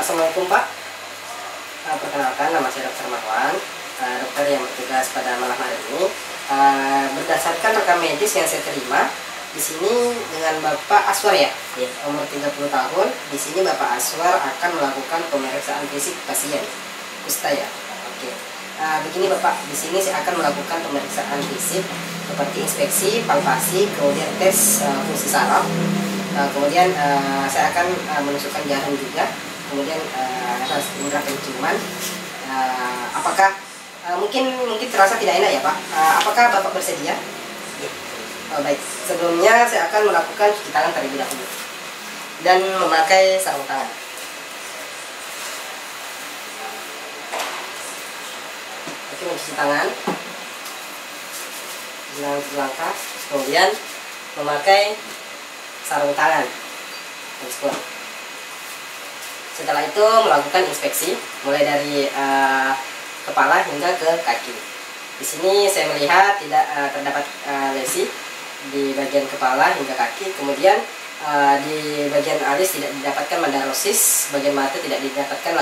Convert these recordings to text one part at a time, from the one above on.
Assalamualaikum Pak. Perkenalkan, nama saya Dr. Marwan, dokter yang bertugas pada malam hari ini. Berdasarkan rekam medis yang saya terima di sini dengan Bapak Aswar ya, umur 30 tahun. Di sini Bapak Aswar akan melakukan pemeriksaan fisik pasien kusta ya. Oke. Begini Bapak, di sini saya akan melakukan pemeriksaan fisik seperti inspeksi, palpasi, kemudian tes fungsi saraf. Kemudian saya akan menusukkan jarum juga, kemudian indera penciuman. Apakah mungkin terasa tidak enak ya Pak? Apakah Bapak bersedia? Oh, baik. Sebelumnya saya akan melakukan cuci tangan terlebih dahulu dan memakai sarung tangan. Oke, mencuci tangan dengan langkah, kemudian memakai sarung tangan. Setelah itu melakukan inspeksi mulai dari kepala hingga ke kaki. Di sini saya melihat tidak terdapat lesi di bagian kepala hingga kaki. Kemudian di bagian alis tidak didapatkan madarosis, bagian mata tidak didapatkan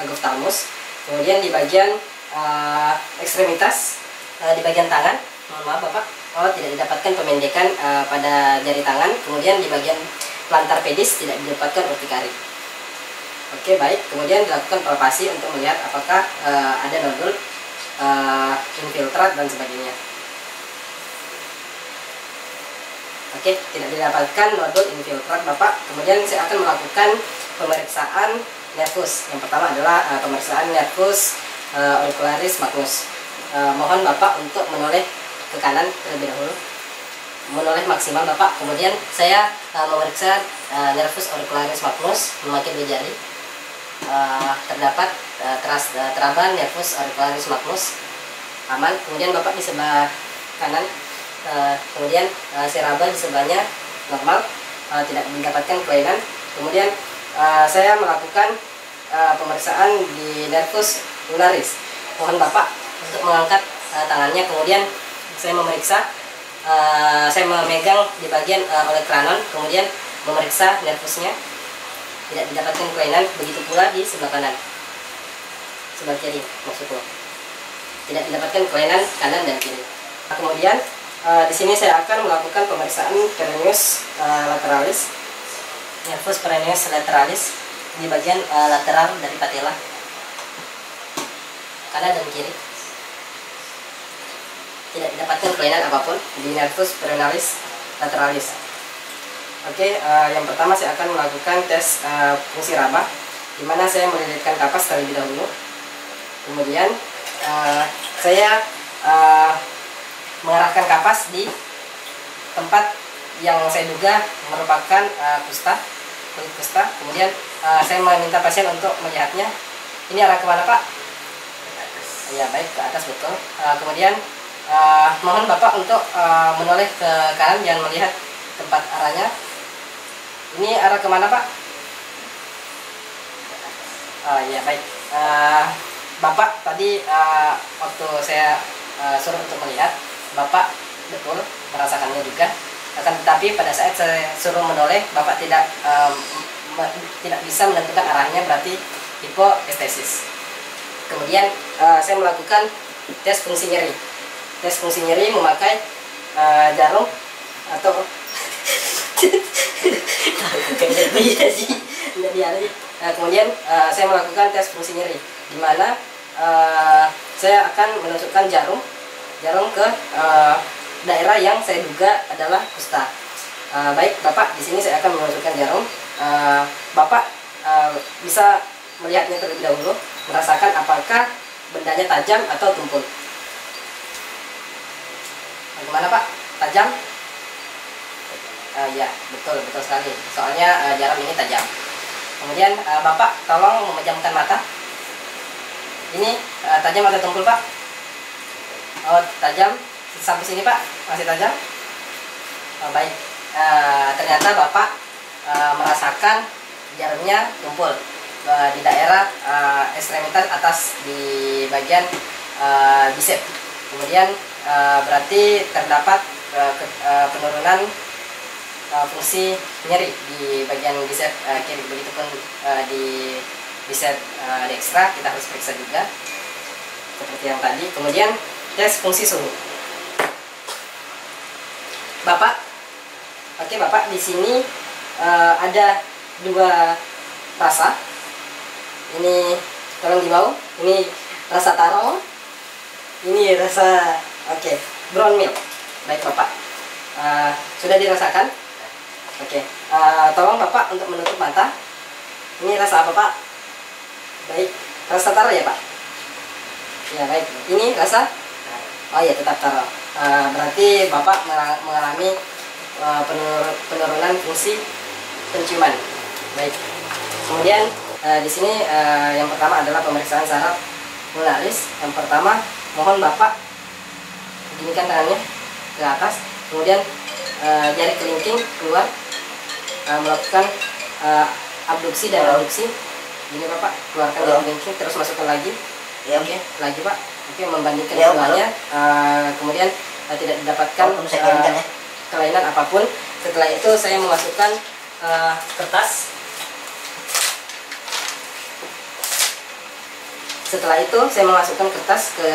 lagophthalmus. Kemudian di bagian ekstremitas, di bagian tangan, mohon maaf Bapak, tidak didapatkan pemendekan pada jari tangan. Kemudian di bagian plantar pedis tidak didapatkan urtikari. Oke, baik. Kemudian dilakukan palpasi untuk melihat apakah ada nodul, infiltrat dan sebagainya. Oke, tidak didapatkan nodul infiltrat Bapak. Kemudian saya akan melakukan pemeriksaan nervus. Yang pertama adalah pemeriksaan nervus auricularis magnus. Mohon Bapak untuk menoleh ke kanan terlebih dahulu, menoleh maksimal Bapak. Kemudian saya memeriksa nervus auricularis magnus memakai dua jari. Terdapat teraba nervus auricularis magnus aman. Kemudian Bapak di sebelah kanan, kemudian saya raba di sebelahnya normal, tidak mendapatkan kelainan. Kemudian saya melakukan pemeriksaan di nervus lunaris. Mohon Bapak untuk mengangkat tangannya. Kemudian saya memeriksa, saya memegang di bagian olecranon, kemudian memeriksa nervusnya. Tidak didapatkan kelainan. Begitu pula di sebelah kanan, sebelah kiri maksudnya, tidak didapatkan kelainan kanan dan kiri. Kemudian di sini saya akan melakukan pemeriksaan peroneus lateralis, nervus peroneus lateralis di bagian lateral dari patella, kanan dan kiri. Tidak didapatkan kelainan apapun di nervus peroneus lateralis. Oke, yang pertama saya akan melakukan tes fungsi raba, di mana saya melilitkan kapas terlebih dahulu. Kemudian saya mengarahkan kapas di tempat yang saya duga merupakan kulit kusta. Kemudian saya meminta pasien untuk melihatnya. Ini arah kemana Pak? Ya, baik, ke atas, betul. Kemudian mohon Bapak untuk menoleh ke kanan, jangan melihat tempat arahnya. Ini arah kemana Pak? Ya, baik. Bapak tadi waktu saya suruh untuk melihat, Bapak betul merasakannya juga. Akan tetapi pada saat saya suruh menoleh, Bapak tidak bisa menentukan arahnya, berarti hipoestesis. Kemudian saya melakukan tes fungsi nyeri. Tes fungsi nyeri memakai jarum atau kemudian saya melakukan tes fungsi nyeri, di mana saya akan menusukkan jarum ke daerah yang saya duga adalah kusta. Baik Bapak, di sini saya akan menusukkan jarum. Bapak bisa melihatnya terlebih dahulu, merasakan apakah bendanya tajam atau tumpul. Bagaimana Pak? Tajam? Ya, betul sekali. Soalnya jarum ini tajam. Kemudian Bapak tolong memejamkan mata. Ini tajam atau tumpul Pak? Oh, tajam. Sampai sini Pak, masih tajam. Oh, baik. Ternyata Bapak merasakan jarumnya tumpul di daerah ekstremitas atas di bagian bicep. Kemudian berarti terdapat penurunan fungsi nyeri di bagian bicep kiri. Begitupun di bicep dekstra kita harus periksa juga seperti yang tadi. Kemudian tes fungsi suhu. Bapak, oke Bapak, di sini ada 2 rasa. Ini tolong dibawa. Ini rasa taro. Ini rasa brown milk. Baik Bapak, sudah dirasakan? Oke, tolong Bapak untuk menutup mata. Ini rasa apa Pak? Baik, rasa taro ya Pak? Ya baik, ini rasa? Oh ya, tetap taro. Berarti Bapak mengalami penurunan fungsi penciuman. Baik. Kemudian di sini yang pertama adalah pemeriksaan saraf molaris. Yang pertama, mohon Bapak ginikan tangannya ke atas, kemudian jari kelingking keluar, melakukan abduksi dan abduksi. Gini Bapak, keluarkan jari kelingking, terus masukkan lagi. Ya, oke, lagi Pak. Oke, membandingkan keduanya, kemudian tidak didapatkan kelainan apapun. Setelah itu saya memasukkan kertas. Setelah itu saya memasukkan kertas ke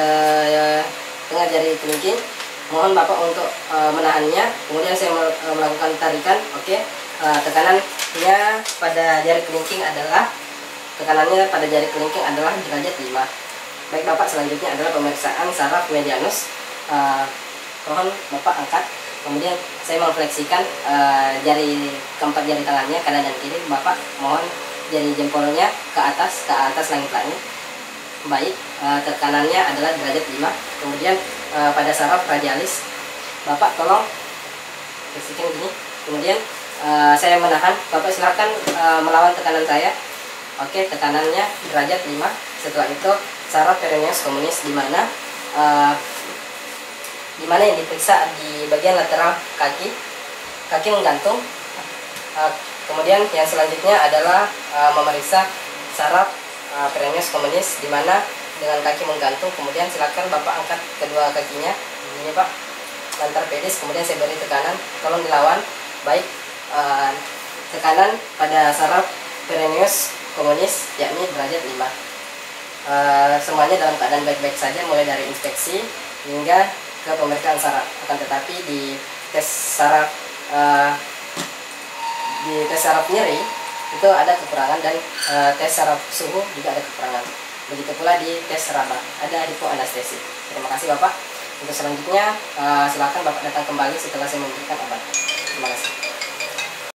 tengah jari kelingking. Mohon Bapak untuk menahannya. Kemudian saya melakukan tarikan. Oke, tekanannya pada jari kelingking adalah derajat 5. Baik Bapak, selanjutnya adalah pemeriksaan saraf medianus. Mohon Bapak angkat. Kemudian saya memfleksikan keempat jari tangannya kanan dan kiri. Bapak mohon jari jempolnya ke atas langit-langit. Baik, tekanannya adalah derajat 5. Kemudian pada saraf radialis, Bapak tolong fleksikan gini. Kemudian saya menahan. Bapak silahkan melawan tekanan saya. Oke, tekanannya derajat 5. Setelah itu saraf peroneus communis, di mana yang diperiksa di bagian lateral kaki menggantung. Kemudian yang selanjutnya adalah memeriksa saraf peroneus communis, di mana dengan kaki menggantung. Kemudian silakan Bapak angkat kedua kakinya, ini Pak, lantar pedis. Kemudian saya beri tekanan, tolong dilawan. Baik, tekanan pada saraf peroneus communis yakni derajat 5. Semuanya dalam keadaan baik-baik saja, mulai dari inspeksi hingga ke pemeriksaan saraf. Akan tetapi di tes saraf nyeri itu ada kekurangan, dan tes saraf suhu juga ada kekurangan. Begitu pula di tes raba ada hipoanestesi. Terima kasih Bapak. Untuk selanjutnya silakan Bapak datang kembali setelah saya memberikan obat. Terima kasih.